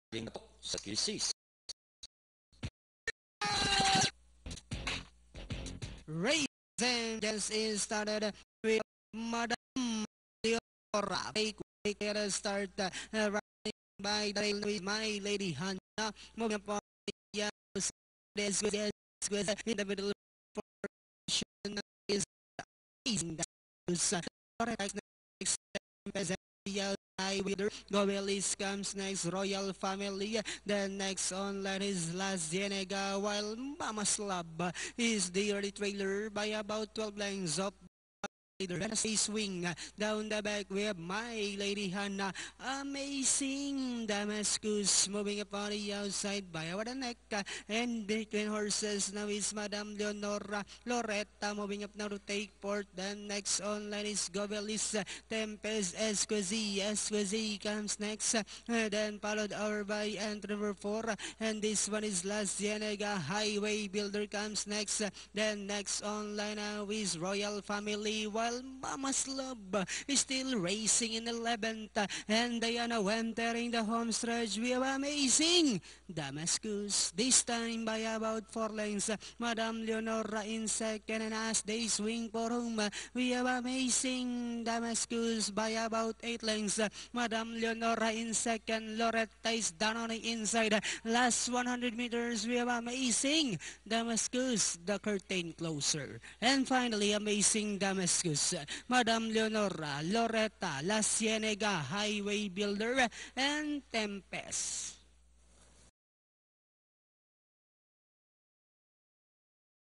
sa QCs. Raising just is started with Madam Leora. Take a start running by the rail with my lady Hannah. Moving upon this in the middle portion is amazing. Next Wither. Gobelis comes next, Royal Family. Then next on line is Las Cienega, while Mama's Love is the early trailer by about 12 lengths of Wednesday swing down the back. We have My Lady Hannah, Amazing Damascus moving upon the outside by our neck, and between horses now is Madam Leonora. Loretta moving up now to take port. Then next on line is Gobelis, Tempest, Esquizzy comes next, then followed over by entry number 4, and this one is Las Cienega. Highway Builder comes next, then next on line now is Royal Family, while Mama's Love is still racing in 11th, and Diana entering the home stretch. We have Amazing Damascus, this time by about 4 lengths. Madam Leonora in second, and as they swing for home, we have Amazing Damascus by about 8 lengths. Madam Leonora in second, Loretta is down on the inside. Last 100 meters, we have Amazing Damascus, the curtain closer. And finally, Amazing Damascus, Madam Leonora, Loretta, La Cienega, Highway Builder, and Tempest.